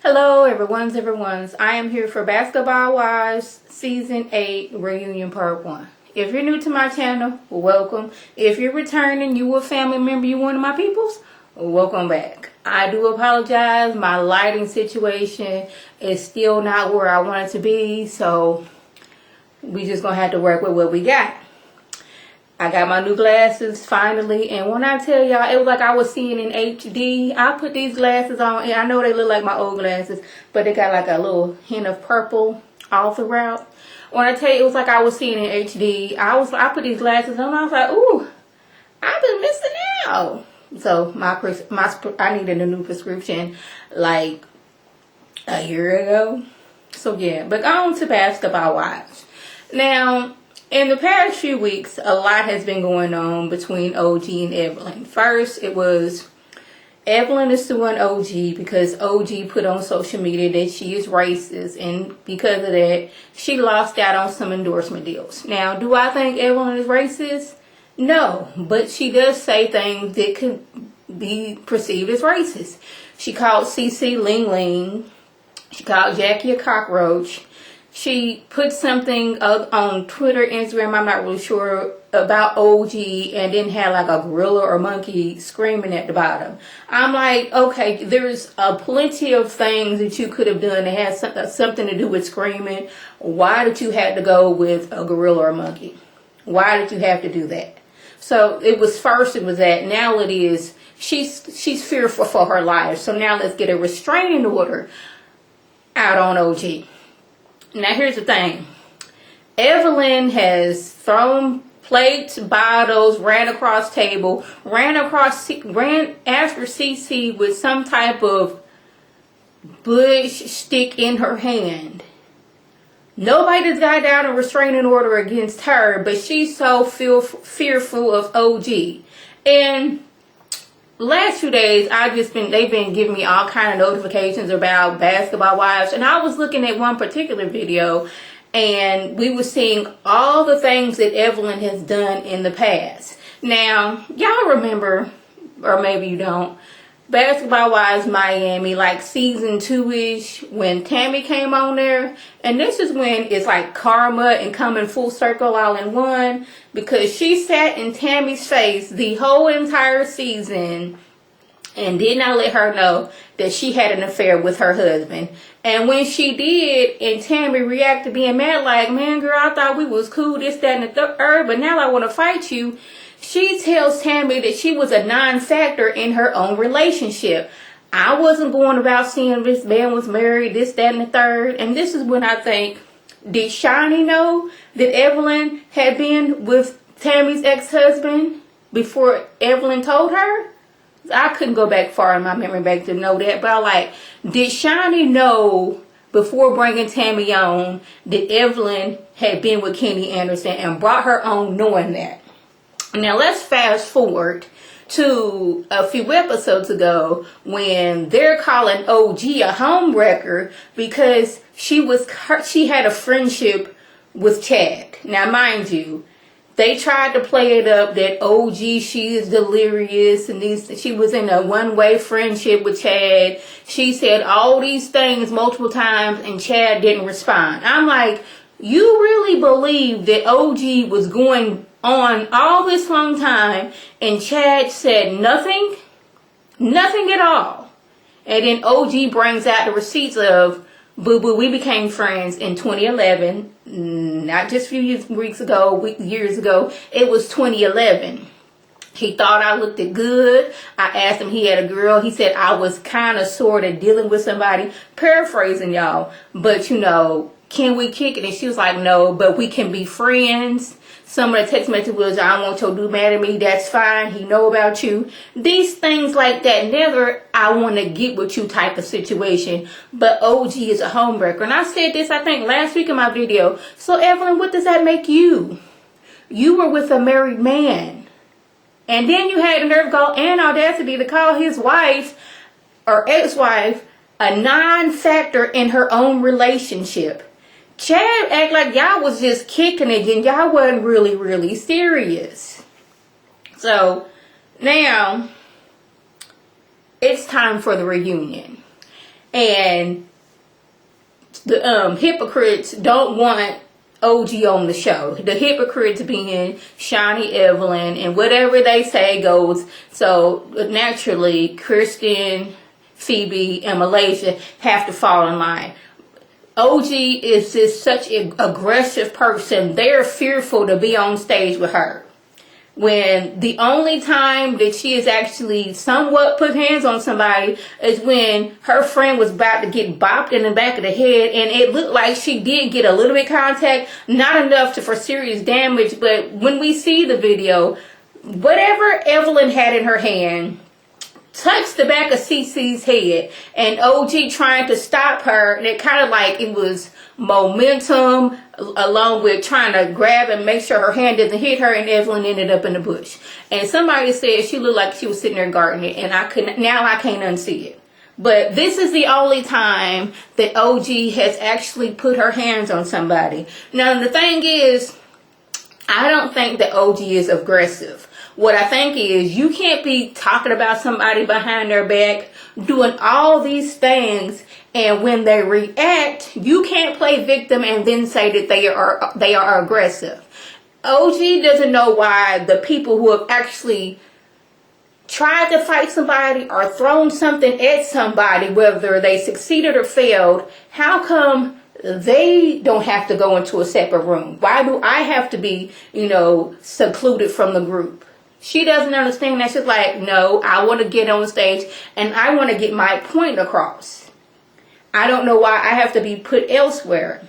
Hello, everyone's. I am here for Basketball Wives Season 8 Reunion Part 1. If you're new to my channel, welcome. If you're returning, you a family member, you one of my peoples, welcome back. I do apologize. My lighting situation is still not where I want it to be, so we just gonna have to work with what we got. I got my new glasses finally, and when I tell y'all, it was like I was seeing in HD. I put these glasses on, and I know they look like my old glasses, but they got like a little hint of purple all throughout. When I tell you, it was like I was seeing in HD. I put these glasses on, and I was like, ooh, I've been missing out. So I needed a new prescription like a year ago. So yeah, but on to Basketball Wives. Now, in the past few weeks, a lot has been going on between OG and Evelyn. First, it was Evelyn is suing OG because OG put on social media that she is racist, and because of that, she lost out on some endorsement deals. Now, do I think Evelyn is racist? No, but she does say things that could be perceived as racist. She called CeCe Ling Ling. She called Jackie a cockroach. She put something up on Twitter, Instagram, I'm not really sure, about OG, and then had like a gorilla or monkey screaming at the bottom. I'm like, okay, there's plenty of things that you could have done that had something to do with screaming. Why did you have to go with a gorilla or a monkey? Why did you have to do that? So it was that. Now it is, she's fearful for her life. So now let's get a restraining order out on OG. Now here's the thing. Evelyn has thrown plates, bottles, ran across table, ran after CeCe with some type of bush stick in her hand. Nobody's got down a restraining order against her, but she's so fearful of OG. And last 2 days, they've been giving me all kind of notifications about Basketball Wives, and I was looking at one particular video, and we were seeing all the things that Evelyn has done in the past. Now, y'all remember, or maybe you don't, Basketball Wives Miami, like season 2-ish, when Tammy came on there. And this is when it's like karma and coming full circle all in one, because she sat in Tammy's face the whole entire season and did not let her know that she had an affair with her husband. And when she did, and Tammy reacted being mad, like, man, girl, I thought we was cool, this, that, and the third, but now I want to fight you. She tells Tammy that she was a non-factor in her own relationship. I wasn't going about seeing this man was married, this, that, and the third. And this is when I think, did Shani know that Evelyn had been with Tammy's ex-husband before Evelyn told her? I couldn't go back far in my memory bank to know that. But did Shani know before bringing Tammy on that Evelyn had been with Kenny Anderson and brought her on knowing that? Now let's fast forward to a few episodes ago when they're calling OG a homewrecker because she had a friendship with Chad. Now mind you, they tried to play it up that OG, she is delirious, and she was in a one-way friendship with Chad. She said all these things multiple times and Chad didn't respond. I'm like, you really believe that OG was going on all this long time and Chad said nothing? Nothing at all. And then OG brings out the receipts of, boo-boo, we became friends in 2011. Not just a few years ago. It was 2011. He thought I looked good. I asked him, he had a girl. He said I was kind of sort of dealing with somebody. Paraphrasing y'all. But can we kick it? And she was like, no, but we can be friends. Some of the text message was, I don't want your dude mad at me. That's fine. He know about you. These things like that. Never, I want to get with you type of situation. But OG is a homewrecker. And I said this, I think, last week in my video. So, Evelyn, what does that make you? You were with a married man. And then you had the nerve and audacity to call his wife or ex-wife a non-factor in her own relationship. Chad act like y'all was just kicking it and y'all wasn't really, really serious. So now it's time for the reunion. And the hypocrites don't want OG on the show. The hypocrites being Shawnee, Evelyn, and whatever they say goes. So naturally, Kristen, Phoebe, and Malaysia have to fall in line. OG is just such an aggressive person. They're fearful to be on stage with her. When the only time that she has actually somewhat put hands on somebody is when her friend was about to get bopped in the back of the head, and it looked like she did get a little bit contact, not enough for serious damage. But when we see the video, whatever Evelyn had in her hand touched the back of CeCe's head, and OG trying to stop her, and it kind of like it was momentum along with trying to grab and make sure her hand doesn't hit her, and Evelyn ended up in the bush. And somebody said she looked like she was sitting there guarding it, and I can't unsee it. But this is the only time that OG has actually put her hands on somebody. Now the thing is, I don't think that OG is aggressive. What I think is, you can't be talking about somebody behind their back, doing all these things, and when they react, you can't play victim and then say that they are aggressive. OG doesn't know why the people who have actually tried to fight somebody or thrown something at somebody, whether they succeeded or failed, how come they don't have to go into a separate room? Why do I have to be, secluded from the group? She doesn't understand that. She's like, no, I want to get on stage and I want to get my point across. I don't know why I have to be put elsewhere.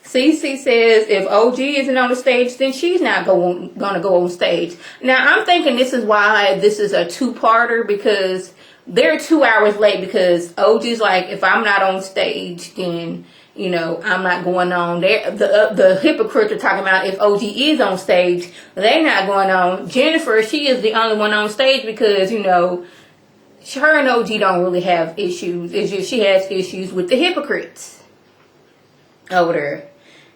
CeCe says if OG isn't on the stage, then she's not going to go on stage. Now, I'm thinking this is why this is a two-parter, because they're 2 hours late, because OG's like, if I'm not on stage, then I'm not going on. The hypocrites are talking about if OG is on stage, they're not going on. Jennifer, she is the only one on stage because, her and OG don't really have issues. It's just she has issues with the hypocrites over there.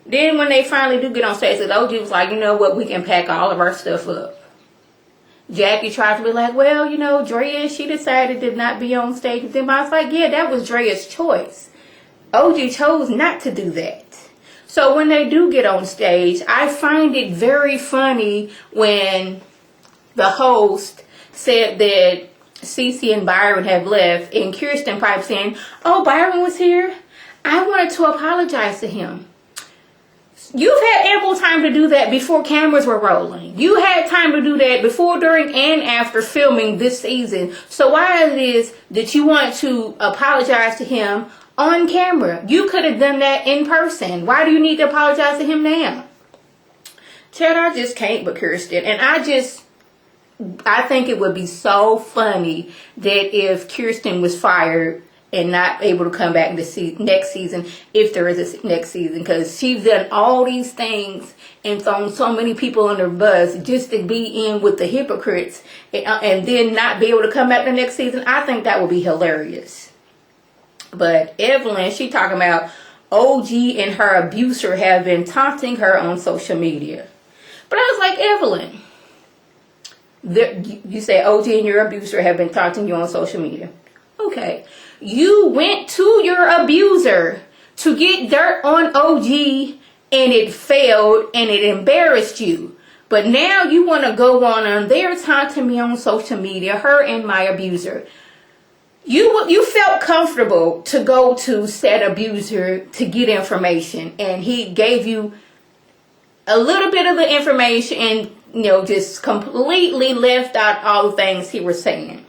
Then when they finally do get on stage, OG was like, you know what, we can pack all of our stuff up. Jackie tried to be like, well, Drea, she decided to not be on stage with them. I was like, yeah, that was Drea's choice. OG chose not to do that. So when they do get on stage, I find it very funny when the host said that CeCe and Byron have left, and Kirsten pipes in, oh, Byron was here? I wanted to apologize to him. You've had ample time to do that before cameras were rolling. You had time to do that before, during, and after filming this season. So why it is that you want to apologize to him on camera? You could have done that in person. Why do you need to apologize to him now? Chad, I just can't but Kirsten. And I think it would be so funny that if Kirsten was fired and not able to come back next season, if there is a next season, because she's done all these things and thrown so many people under the bus just to be in with the hypocrites and then not be able to come back the next season. I think that would be hilarious. But Evelyn, she talking about OG and her abuser have been taunting her on social media. But I was like, Evelyn, you say OG and your abuser have been taunting you on social media. Okay. You went to your abuser to get dirt on OG and it failed and it embarrassed you. But now you want to go on there taunting me on social media, her and my abuser. You felt comfortable to go to said abuser to get information, and he gave you a little bit of the information and just completely left out all the things he was saying.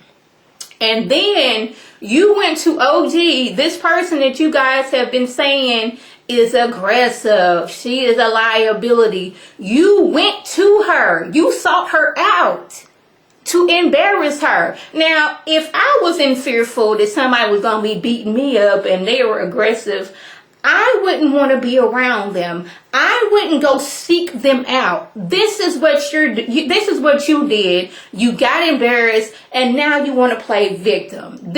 And then you went to OG, this person that you guys have been saying is aggressive, she is a liability. You went to her, you sought her out to embarrass her. Now, if I wasn't fearful that somebody was going to be beating me up and they were aggressive, I wouldn't want to be around them. I wouldn't go seek them out. This is what you did. You got embarrassed and now you want to play victim.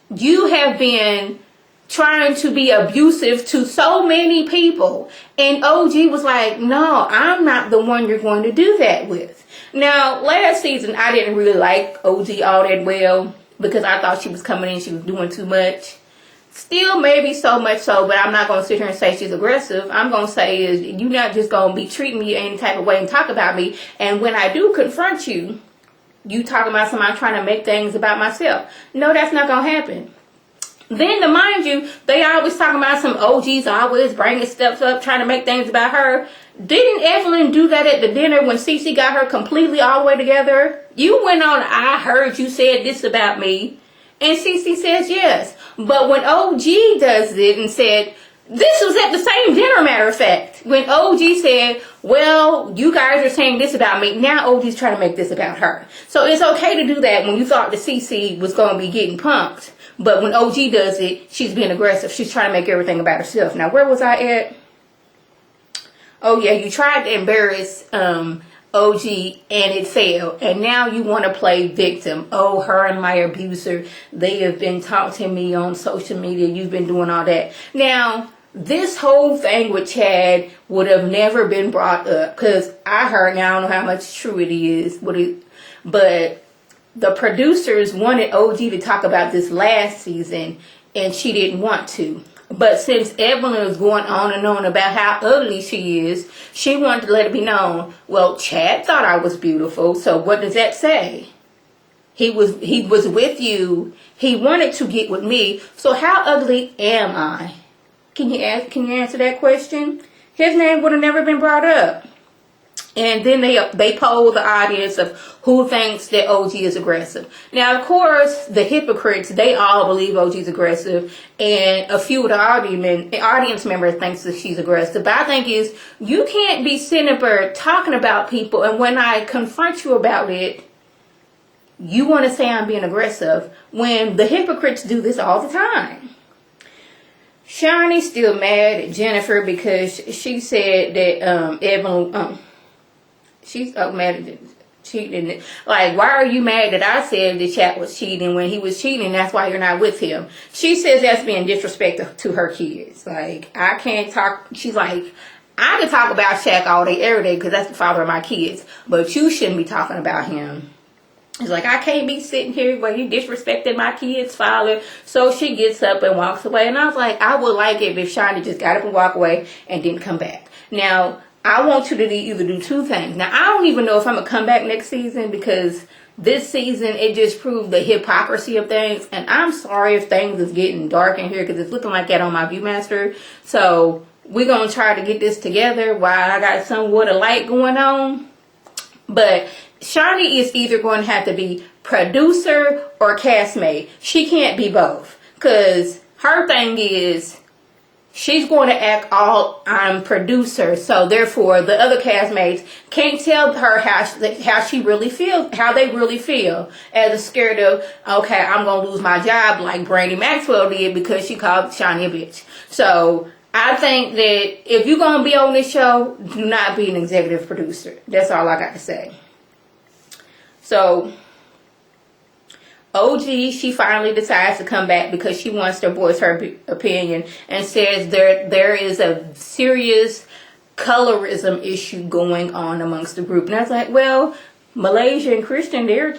You have been trying to be abusive to so many people. And OG was like, no, I'm not the one you're going to do that with. Now, last season, I didn't really like OG all that well because I thought she was coming in, she was doing too much. Still, maybe so much so, but I'm not going to sit here and say she's aggressive. I'm going to say is you're not just going to be treating me any type of way and talk about me. And when I do confront you, you talking about somebody trying to make things about myself. No, that's not going to happen. Then, to mind you, they always talking about some OGs always bringing stuff up, trying to make things about her. Didn't Evelyn do that at the dinner when Cece got her completely all the way together? You went on, I heard you said this about me. And Cece says yes. But when OG does it and said, this was at the same dinner, matter of fact. When OG said, well, you guys are saying this about me. Now OG's trying to make this about her. So it's okay to do that when you thought the Cece was going to be getting punked. But when OG does it, she's being aggressive. She's trying to make everything about herself. Now, where was I at? Oh, yeah, you tried to embarrass OG and it failed. And now you want to play victim. Oh, her and my abuser, they have been taunting me on social media. You've been doing all that. Now, this whole thing with Chad would have never been brought up. Because I heard, now I don't know how much true it is. But the producers wanted OG to talk about this last season, and she didn't want to. But since Evelyn was going on and on about how ugly she is, she wanted to let it be known, well, Chad thought I was beautiful, so what does that say? He was with you. He wanted to get with me. So how ugly am I? Can you answer that question? His name would have never been brought up. And then they poll the audience of who thinks that OG is aggressive. Now, of course, the hypocrites, they all believe OG is aggressive. And a few of the audience members thinks that she's aggressive. But I think is you can't be sitting up there talking about people. And when I confront you about it, you want to say I'm being aggressive. When the hypocrites do this all the time. Shawnee's still mad at Jennifer because she said that Evelyn... she's mad at cheating. Like, why are you mad that I said that Chad was cheating when he was cheating? That's why you're not with him. She says that's being disrespectful to her kids. Like, I can't talk. She's like, I can talk about Shaq all day, every day, because that's the father of my kids. But you shouldn't be talking about him. It's like, I can't be sitting here where you disrespected my kid's father. So she gets up and walks away. And I was like, I would like it if Shawnee just got up and walked away and didn't come back. Now, I want you to either do two things. Now, I don't even know if I'm going to come back next season because this season, it just proved the hypocrisy of things. And I'm sorry if things is getting dark in here because it's looking like that on my Viewmaster. So, we're going to try to get this together while I got somewhat of light going on. But Shawnee is either going to have to be producer or castmate. She can't be both. Because her thing is... she's going to act all I'm producer, so therefore the other castmates can't tell her how she really feels, how they really feel, as scared of, okay, I'm gonna lose my job like Brandy Maxwell did because she called Shawnee a bitch. So I think that if you're gonna be on this show, do not be an executive producer. That's all I got to say. So OG, she finally decides to come back because she wants to voice her opinion and says there is a serious colorism issue going on amongst the group. And I was like, well, Malaysia and Christian, they're,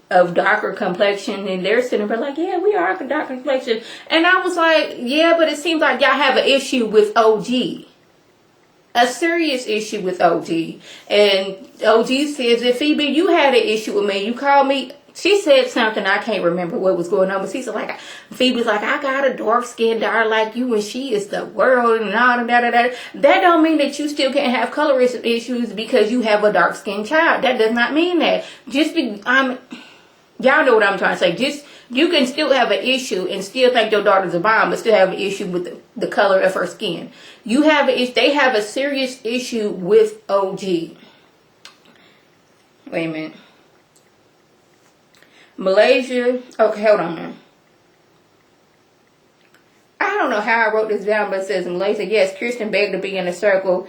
of darker complexion, and they're sitting there like, yeah, we are darker complexion. And I was like, yeah, but it seems like y'all have an issue with OG. A serious issue with OG. And OG says, if Phoebe, you had an issue with me, you called me. She said something, I can't remember what was going on, but she's like, Phoebe's like, I got a dark-skinned daughter like you, and she is the world, and all of that. That don't mean that you still can't have colorism issues because you have a dark-skinned child. That does not mean that. Y'all know what I'm trying to say. You can still have an issue and still think your daughter's a bomb, but still have an issue with the color of her skin. They have a serious issue with OG. Wait a minute. Malaysia. Okay, hold on now. I don't know how I wrote this down, but it says Malaysia. Yes, Kirsten begged to be in a circle.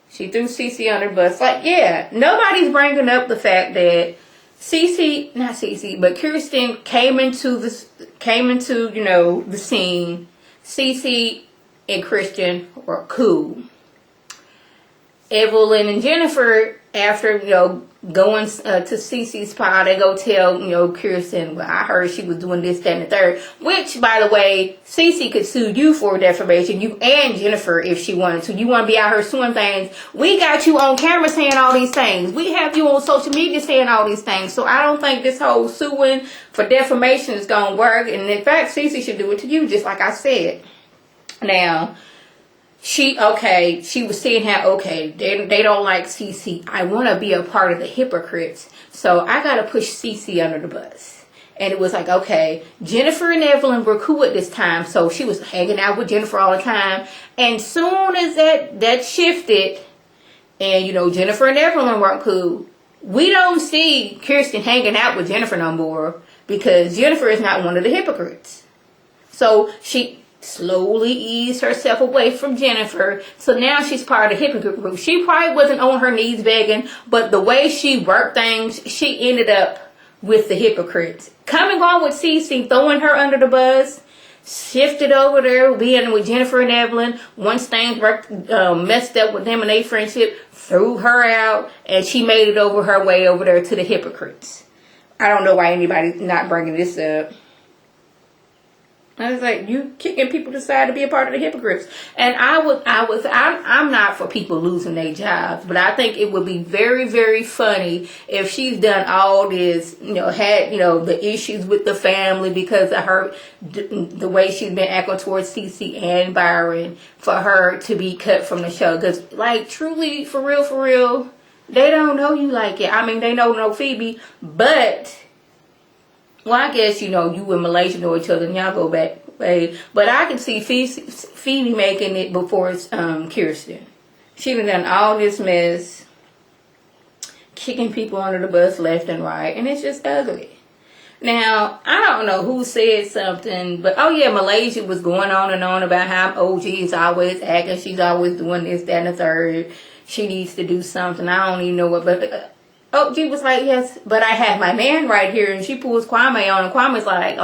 She threw Cece on her bus. Like, yeah, nobody's bringing up the fact that Kirsten came into the scene. Cece and Christian were cool. Evelyn and Jennifer after, going to Cece's pod, they go tell, Kirsten, well, I heard she was doing this, that, and the third. Which, by the way, Cece could sue you for defamation, you and Jennifer, if she wanted to. You want to be out here suing things. We got you on camera saying all these things. We have you on social media saying all these things. So I don't think this whole suing for defamation is going to work. And in fact, Cece should do it to you, just like I said. Now, she was saying how, they don't like Cece. I want to be a part of the hypocrites. So I got to push Cece under the bus. And it was like, okay, Jennifer and Evelyn were cool at this time. So she was hanging out with Jennifer all the time. And soon as that shifted, and, Jennifer and Evelyn weren't cool, we don't see Kirsten hanging out with Jennifer no more, because Jennifer is not one of the hypocrites. So she slowly eased herself away from Jennifer. So now she's part of the hypocrite group. She probably wasn't on her knees begging, but the way she worked things, she ended up with the hypocrites. Coming on with Cece, throwing her under the bus, shifted over there, being with Jennifer and Evelyn. Once things messed up with them and their friendship, threw her out, and she made it over her way over there to the hypocrites. I don't know why anybody's not bringing this up. I was like, you kicking people aside to be a part of the hypocrites. And I'm not for people losing their jobs, but I think it would be very, very funny if she's done all this, had, the issues with the family because of her, the way she's been acting towards Cece and Byron, for her to be cut from the show. Because, truly, for real, they don't know you like it. I mean, they don't know Phoebe, but... Well, I guess, you and Malaysia know each other and y'all go back way. But I can see Phoebe making it before it's Kirsten. She done all this mess, kicking people under the bus left and right, and it's just ugly. Now, I don't know who said something, but Malaysia was going on and on about how OG is always acting. She's always doing this, that, and the third. She needs to do something. I don't even know what, but... OG was like, yes, but I have my man right here. And she pulls Kwame on, and Kwame's like,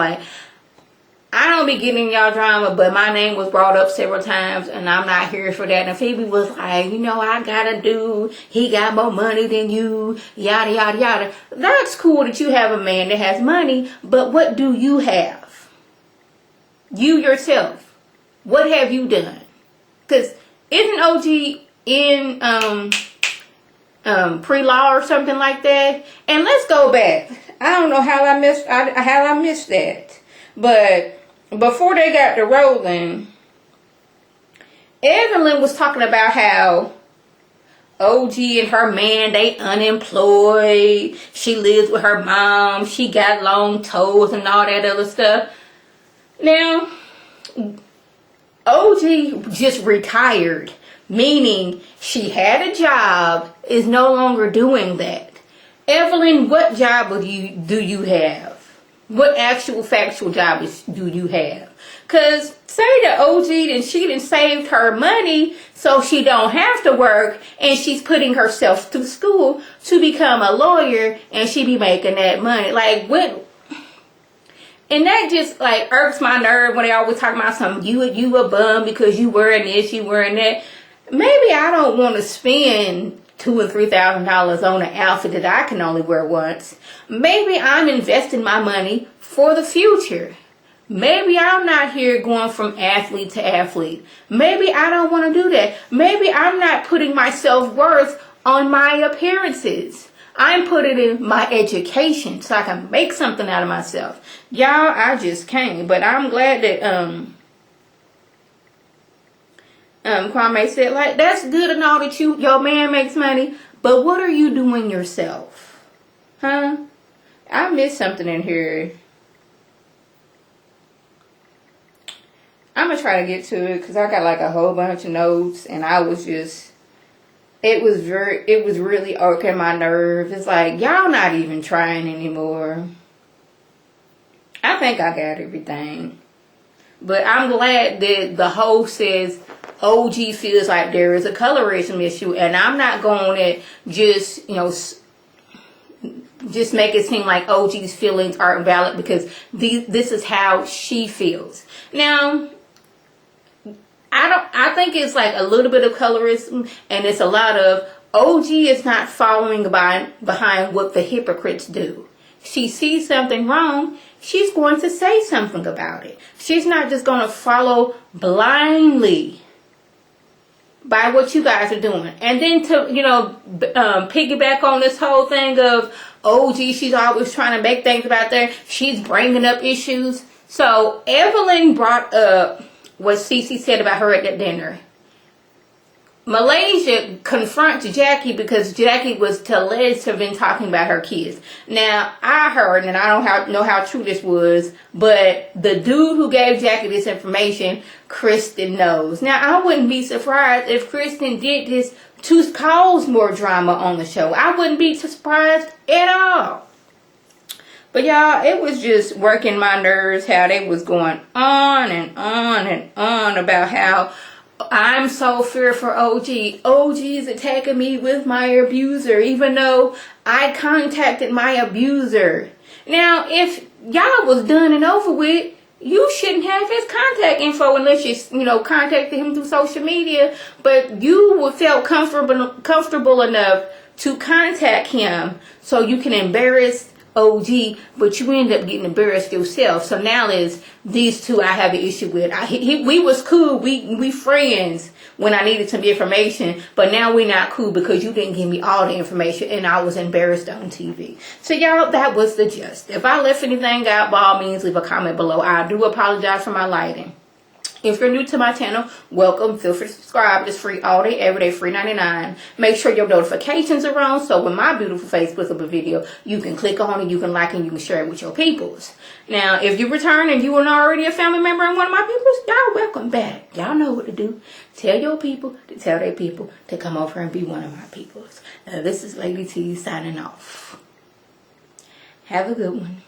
I don't be getting y'all drama, but my name was brought up several times, and I'm not here for that. And Phoebe was like, I got a dude. He got more money than you, yada, yada, yada. That's cool that you have a man that has money, but what do you have? You yourself. What have you done? Because isn't OG in, pre-law or something like that? And let's go back. I don't know how I missed that. But before they got to rolling, Evelyn was talking about how OG and her man, they unemployed. She lives with her mom. She got long toes and all that other stuff. Now, OG just retired. Meaning she had a job, is no longer doing that. Evelyn, what job do you have? What actual factual job do you have? Because say that OG and she done saved her money so she don't have to work, and she's putting herself through school to become a lawyer, and she be making that money. And that just irks my nerve when they always talk about something. You a bum because you wearing this, you wearing that. Maybe I don't want to spend $2,000 and $3,000 on an outfit that I can only wear once. Maybe I'm investing my money for the future. Maybe I'm not here going from athlete to athlete. Maybe I don't want to do that. Maybe I'm not putting my self-worth on my appearances. I'm putting in my education so I can make something out of myself. Y'all, I just can't. But I'm glad that Kwame said, that's good and all that your man makes money, but what are you doing yourself? Huh? I missed something in here. I'm gonna try to get to it because I got a whole bunch of notes, and I was just, it was really irking my nerves. It's y'all not even trying anymore. I think I got everything. But I'm glad that the host says OG feels like there is a colorism issue, and I'm not going to just make it seem like OG's feelings aren't valid because this is how she feels. Now, I think it's a little bit of colorism, and it's a lot of OG is not following behind what the hypocrites do. She sees something wrong, she's going to say something about it. She's not just going to follow blindly by what you guys are doing. And then to, piggyback on this whole thing of OG, she's always trying to make things about there. She's bringing up issues. So Evelyn brought up what Cece said about her at that dinner. Malaysia confronts Jackie because Jackie was alleged to have been talking about her kids. Now, I heard, and I don't know how true this was, but the dude who gave Jackie this information, Kristen knows. Now, I wouldn't be surprised if Kristen did this to cause more drama on the show. I wouldn't be surprised at all. But y'all, it was just working my nerves how they was going on and on and on about how I'm so fearful for OG. OG is attacking me with my abuser, even though I contacted my abuser. Now, if y'all was done and over with, you shouldn't have his contact info unless you contacted him through social media. But you felt comfortable enough to contact him so you can embarrass OG, but you end up getting embarrassed yourself. So now is these two I have an issue with. We was cool. We friends when I needed some information, but now we're not cool because you didn't give me all the information and I was embarrassed on TV. So y'all, that was the gist. If I left anything out, by all means, leave a comment below. I do apologize for my lighting. If you're new to my channel, welcome. Feel free to subscribe. It's free all day, every day, free 99. Make sure your notifications are on so when my beautiful face puts up a video, you can click on it, you can like it, and you can share it with your peoples. Now, if you return and you are already a family member and one of my peoples, y'all welcome back. Y'all know what to do. Tell your people to tell their people to come over and be one of my peoples. This is Lady T signing off. Have a good one.